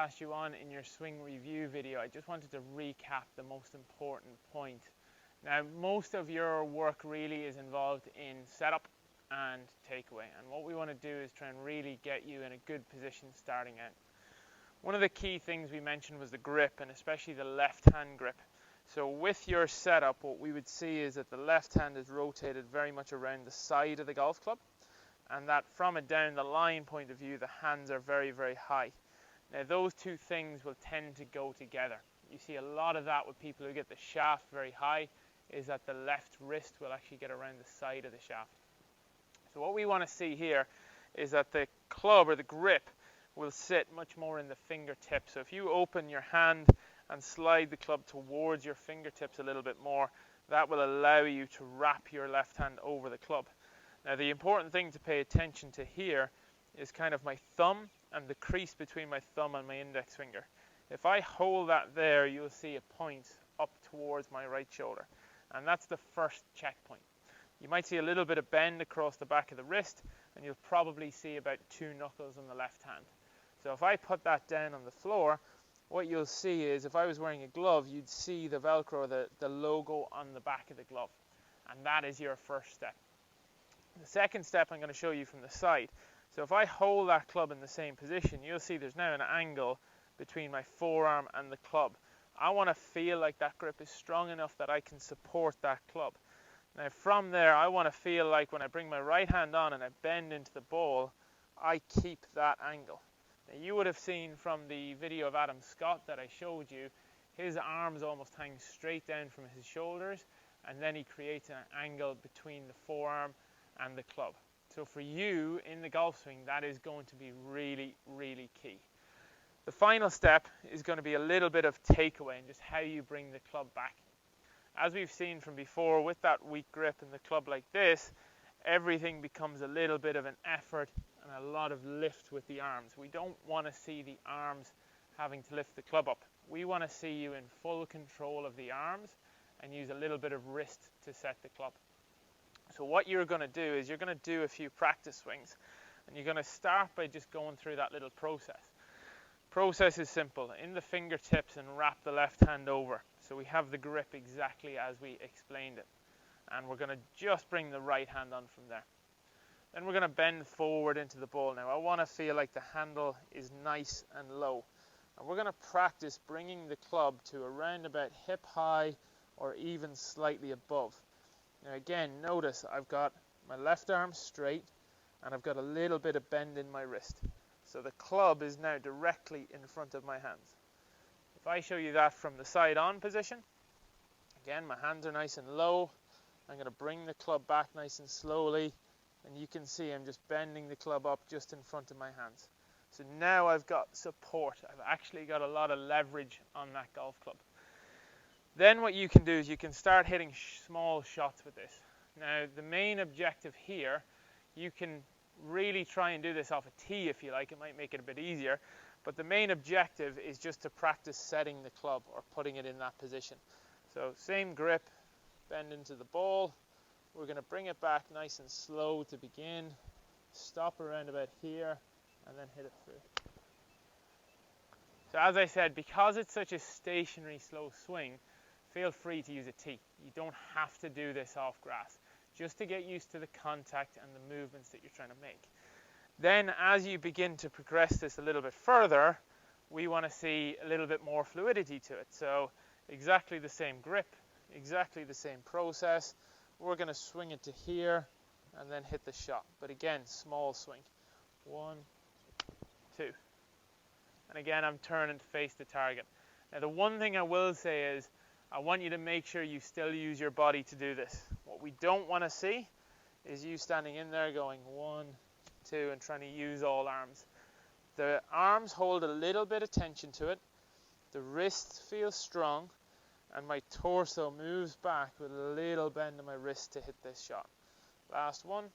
passed you on in your swing review video, I just wanted to recap the most important point. Now, most of your work really is involved in setup and takeaway, and what we want to do is try and really get you in a good position starting out. One of the key things we mentioned was the grip, and especially the left hand grip. So with your setup, what we would see is that the left hand is rotated very much around the side of the golf club, and that from a down the line point of view, the hands are very, very high. Now those two things will tend to go together. You see a lot of that with people who get the shaft very high, is that the left wrist will actually get around the side of the shaft. So what we want to see here is that the club or the grip will sit much more in the fingertips. So if you open your hand and slide the club towards your fingertips a little bit more, that will allow you to wrap your left hand over the club. Now the important thing to pay attention to here is kind of my thumb and the crease between my thumb and my index finger. If I hold that there, you'll see it points up towards my right shoulder, and that's the first checkpoint. You might see a little bit of bend across the back of the wrist, and you'll probably see about 2 knuckles on the left hand. So if I put that down on the floor, what you'll see is if I was wearing a glove, you'd see the Velcro, the logo on the back of the glove. And that is your first step. The second step I'm going to show you from the side. So if I hold that club in the same position, you'll see there's now an angle between my forearm and the club. I want to feel like that grip is strong enough that I can support that club. Now from there, I want to feel like when I bring my right hand on and I bend into the ball, I keep that angle. Now, you would have seen from the video of Adam Scott that I showed you, his arms almost hang straight down from his shoulders, and then he creates an angle between the forearm and the club. So for you in the golf swing, that is going to be really, really key. The final step is going to be a little bit of takeaway and just how you bring the club back. As we've seen from before, with that weak grip and the club like this, everything becomes a little bit of an effort and a lot of lift with the arms. We don't want to see the arms having to lift the club up. We want to see you in full control of the arms and use a little bit of wrist to set the club. So what you're going to do is you're going to do a few practice swings, and you're going to start by just going through that little process. Process is simple. In the fingertips and wrap the left hand over. So we have the grip exactly as we explained it. And we're going to just bring the right hand on from there. Then we're going to bend forward into the ball. Now I want to feel like the handle is nice and low. And we're going to practice bringing the club to around about hip high or even slightly above. Now again, notice I've got my left arm straight and I've got a little bit of bend in my wrist. So the club is now directly in front of my hands. If I show you that from the side on position, again my hands are nice and low. I'm going to bring the club back nice and slowly, and you can see I'm just bending the club up just in front of my hands. So now I've got support. I've actually got a lot of leverage on that golf club. Then what you can do is you can start hitting small shots with this. Now the main objective here, you can really try and do this off a tee if you like, it might make it a bit easier, but the main objective is just to practice setting the club or putting it in that position. So same grip, bend into the ball. We're going to bring it back nice and slow to begin, stop around about here, and then hit it through. So as I said, because it's such a stationary slow swing, feel free to use a tee. You don't have to do this off grass, just to get used to the contact and the movements that you're trying to make. Then as you begin to progress this a little bit further, we want to see a little bit more fluidity to it. So exactly the same grip, exactly the same process. We're going to swing it to here and then hit the shot. But again, small swing. 1, 2. And again, I'm turning to face the target. Now the one thing I will say is, I want you to make sure you still use your body to do this. What we don't want to see is you standing in there going 1, 2 and trying to use all arms. The arms hold a little bit of tension to it. The wrist feels strong. And my torso moves back with a little bend in my wrist to hit this shot. Last one.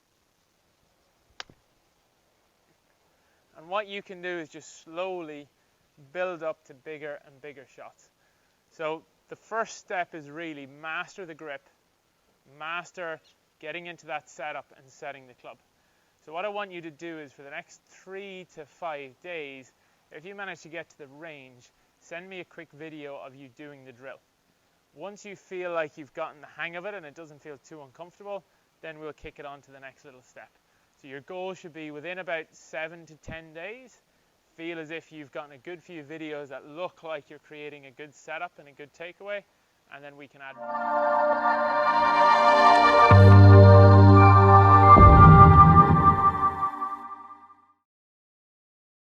And what you can do is just slowly build up to bigger and bigger shots. So the first step is really master the grip, master getting into that setup and setting the club. So what I want you to do is for the next 3 to 5 days If you manage to get to the range, send me a quick video of you doing the drill. Once you feel like you've gotten the hang of it and it doesn't feel too uncomfortable, then we'll kick it on to the next little step. So your goal should be within about 7 to 10 days, feel as if you've gotten a good few videos that look like you're creating a good setup and a good takeaway, and then we can add more.